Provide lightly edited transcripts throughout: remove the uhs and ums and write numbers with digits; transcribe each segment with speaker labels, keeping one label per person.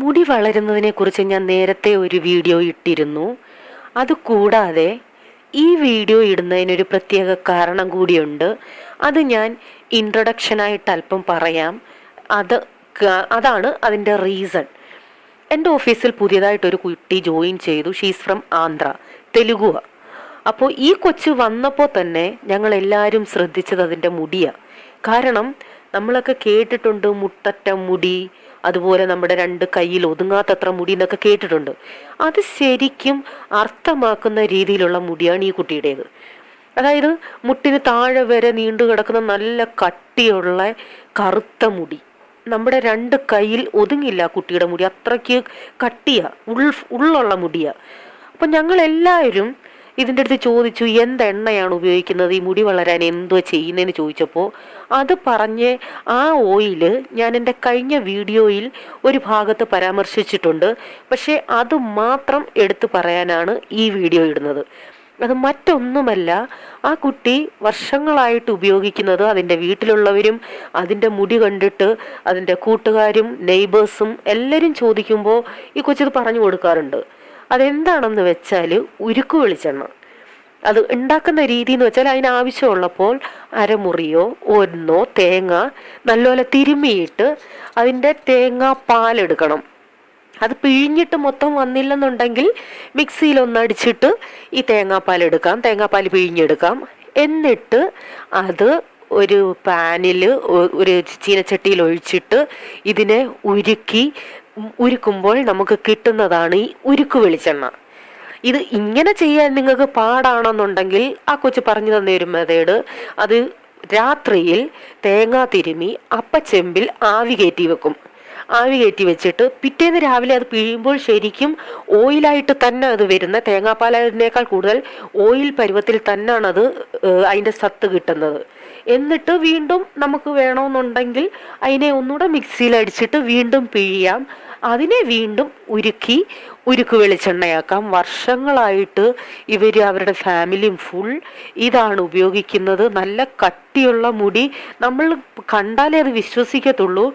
Speaker 1: മുടി വളരുന്നതിനെക്കുറിച്ച് ഞാൻ നേരത്തെ ഒരു വീഡിയോ ഇട്ടിരുന്നു. അതുകൂടാതെ ഈ വീഡിയോ ഇടുന്നതിനൊരു പ്രത്യേക കാരണം കൂടിയുണ്ട്. അത് ഞാൻ ഇൻട്രൊഡക്ഷനായിട്ട് അല്പം പറയാം. അതാണ് അതിൻ്റെ റീസൺ. എൻ്റെ ഓഫീസിൽ പുതിയതായിട്ടൊരു കുട്ടി ജോയിൻ ചെയ്തു. ഷീസ് ഫ്രം ആന്ധ്ര, തെലുഗുവ. അപ്പോൾ ഈ കൊച്ച് വന്നപ്പോൾ തന്നെ ഞങ്ങളെല്ലാവരും ശ്രദ്ധിച്ചത് അതിൻ്റെ മുടിയാണ്. കാരണം നമ്മളൊക്കെ കേട്ടിട്ടുണ്ട് മുട്ടറ്റ മുടി, അതുപോലെ നമ്മുടെ 2 കൈയിൽ ഒതുങ്ങാത്തത്ര മുടി എന്നൊക്കെ കേട്ടിട്ടുണ്ട്. അത് ശരിക്കും അർത്ഥമാക്കുന്ന രീതിയിലുള്ള മുടിയാണ് ഈ കുട്ടിയുടേത്. അതായത് മുട്ടിന് താഴെ വരെ നീണ്ടു കിടക്കുന്ന നല്ല കട്ടിയുള്ള കറുത്ത മുടി. നമ്മുടെ 2 കൈയിൽ ഒതുങ്ങില്ല കുട്ടിയുടെ മുടി, അത്രയ്ക്ക് കട്ടിയാ, ഉള്ളുള്ള മുടിയാ. അപ്പം ഞങ്ങളെല്ലാവരും ഇതിൻ്റെ അടുത്ത് ചോദിച്ചു, എന്തെണ്ണയാണ് ഉപയോഗിക്കുന്നത്, ഈ മുടി വളരാൻ എന്തോ ചെയ്യുന്നതെന്ന് ചോദിച്ചപ്പോൾ അത് പറഞ്ഞ് ആ ഓയില് ഞാൻ എൻ്റെ കഴിഞ്ഞ വീഡിയോയിൽ ഒരു ഭാഗത്ത് പരാമർശിച്ചിട്ടുണ്ട്. പക്ഷേ അത് മാത്രം എടുത്തു പറയാനാണ് ഈ വീഡിയോ ഇടുന്നത്. അത് മറ്റൊന്നുമല്ല, ആ കുട്ടി വർഷങ്ങളായിട്ട് ഉപയോഗിക്കുന്നത് അതിൻ്റെ വീട്ടിലുള്ളവരും അതിൻ്റെ മുടി കണ്ടിട്ട് അതിൻ്റെ കൂട്ടുകാരും നെയ്ബേഴ്സും എല്ലാവരും ചോദിക്കുമ്പോൾ ഈ കൊച്ചത് പറഞ്ഞു കൊടുക്കാറുണ്ട്. അതെന്താണെന്ന് വെച്ചാൽ ഉരുക്ക് വെളിച്ചെണ്ണ. അത് ഉണ്ടാക്കുന്ന രീതി എന്ന് വെച്ചാൽ അതിനാവശ്യമുള്ളപ്പോൾ അരമുറിയോ ഒന്നോ തേങ്ങ നല്ലപോലെ തിരുമ്മിയിട്ട് അതിൻ്റെ തേങ്ങാ പാലെടുക്കണം. അത് പിഴിഞ്ഞിട്ട് മൊത്തം വന്നില്ലെന്നുണ്ടെങ്കിൽ മിക്സിയിൽ ഒന്നടിച്ചിട്ട് ഈ തേങ്ങാപ്പാൽ എടുക്കാം, തേങ്ങാപ്പാൽ പിഴിഞ്ഞെടുക്കാം. എന്നിട്ട് അത് ഒരു പാനിൽ ഒരു ചീനച്ചട്ടിയിൽ ഒഴിച്ചിട്ട് ഇതിനെ ഉരുക്കുമ്പോൾ നമുക്ക് കിട്ടുന്നതാണ് ഈ ഉരുക്ക് വെളിച്ചെണ്ണ. ഇത് ഇങ്ങനെ ചെയ്യാൻ നിങ്ങൾക്ക് പാടാണെന്നുണ്ടെങ്കിൽ ആ കൊച്ചു പറഞ്ഞു തന്ന ഒരു മെത്തേഡ്, അത് രാത്രിയിൽ തേങ്ങ തിരുമ്മി അപ്പച്ചെമ്പിൽ ആവി കയറ്റി വെക്കും. ആവി കയറ്റി വെച്ചിട്ട് പിറ്റേന്ന് രാവിലെ അത് പിഴിയുമ്പോൾ ശരിക്കും ഓയിലായിട്ട് തന്നെ അത് വരുന്ന, തേങ്ങാപ്പാലിനേക്കാൾ കൂടുതൽ ഓയിൽ പരുവത്തിൽ തന്നെയാണ് അത് അതിൻ്റെ സത്ത് കിട്ടുന്നത്. എന്നിട്ട് വീണ്ടും നമുക്ക് വേണമെന്നുണ്ടെങ്കിൽ അതിനെ ഒന്നുകൂടെ മിക്സിയിൽ അടിച്ചിട്ട് വീണ്ടും പിഴിയാം. അതിനെ വീണ്ടും ഉരുക്ക് വെളിച്ചെണ്ണയാക്കാം. വർഷങ്ങളായിട്ട് ഇവർ അവരുടെ ഫാമിലിയും ഫുൾ ഇതാണ് ഉപയോഗിക്കുന്നത്. നല്ല കട്ടിയുള്ള മുടി, നമ്മൾ കണ്ടാലേ അത് വിശ്വസിക്കത്തുള്ളൂ.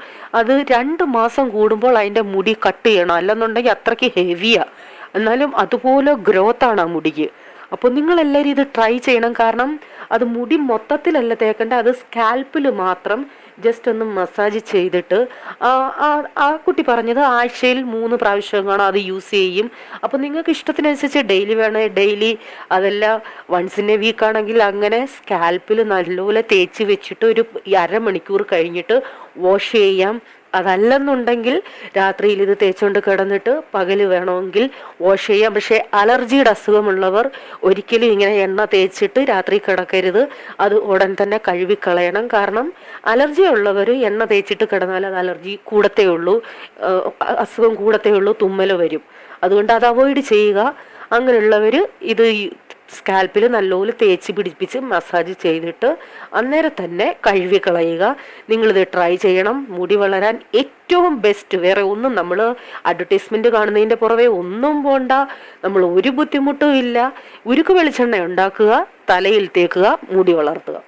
Speaker 1: അത് 2 മാസം കൂടുമ്പോൾ അതിൻ്റെ മുടി കട്ട് ചെയ്യണം, അല്ലെന്നുണ്ടെങ്കിൽ അത്രയ്ക്ക് ഹെവിയാണ്. എന്നാലും അതുപോലെ ഗ്രോത്താണ് ആ മുടിക്ക്. അപ്പോൾ നിങ്ങളെല്ലാവരും ഇത് ട്രൈ ചെയ്യണം. കാരണം അത് മുടി മൊത്തത്തിലല്ല തേക്കേണ്ട, അത് സ്കാൽപ്പിൽ മാത്രം ജസ്റ്റ് ഒന്ന് മസാജ് ചെയ്തിട്ട് ആ കുട്ടി പറഞ്ഞത് ആഴ്ചയിൽ 3 പ്രാവശ്യമാണ് അത് യൂസ് ചെയ്യും. അപ്പോൾ നിങ്ങൾക്ക് ഇഷ്ടത്തിനനുസരിച്ച് ഡെയിലി വേണേൽ ഡെയിലി, അതല്ല വൺസ് ഇൻ എ വീക്ക് ആണെങ്കിൽ അങ്ങനെ സ്കാൽപ്പിൽ നല്ലപോലെ തേച്ച് വെച്ചിട്ട് ഒരു അരമണിക്കൂർ കഴിഞ്ഞിട്ട് വാഷ് ചെയ്യാം. അതല്ലെന്നുണ്ടെങ്കിൽ രാത്രിയിൽ ഇത് തേച്ചുകൊണ്ട് കിടന്നിട്ട് പകൽ വേണമെങ്കിൽ വാഷ് ചെയ്യാം. പക്ഷേ അലർജിയുടെ അസുഖമുള്ളവർ ഒരിക്കലും ഇങ്ങനെ എണ്ണ തേച്ചിട്ട് രാത്രി കിടക്കരുത്. അത് ഉടൻ തന്നെ കഴുകിക്കളയണം. കാരണം അലർജി ഉള്ളവർ എണ്ണ തേച്ചിട്ട് കിടന്നാൽ അത് അലർജി കൂടത്തേ ഉള്ളൂ, അസുഖം കൂടത്തേ ഉള്ളൂ, തുമ്മൽ വരും. അതുകൊണ്ട് അത് അവോയ്ഡ് ചെയ്യുക. അങ്ങനെയുള്ളവർ ഇത് സ്കാൽപ്പിൽ നല്ലപോലെ തേച്ച് പിടിപ്പിച്ച് മസാജ് ചെയ്തിട്ട് അന്നേരം തന്നെ കഴുകി കളയുക. നിങ്ങളിത് ട്രൈ ചെയ്യണം. മുടി വളരാൻ ഏറ്റവും ബെസ്റ്റ്. വേറെ ഒന്നും നമ്മൾ അഡ്വർടൈസ്മെൻറ്റ് കാണുന്നതിൻ്റെ പുറമെ ഒന്നും പോണ്ട. നമ്മൾ ഒരു ബുദ്ധിമുട്ടും ഇല്ല. ഉരുക്ക് വെളിച്ചെണ്ണ ഉണ്ടാക്കുക, തലയിൽ തേക്കുക, മുടി വളർത്തുക.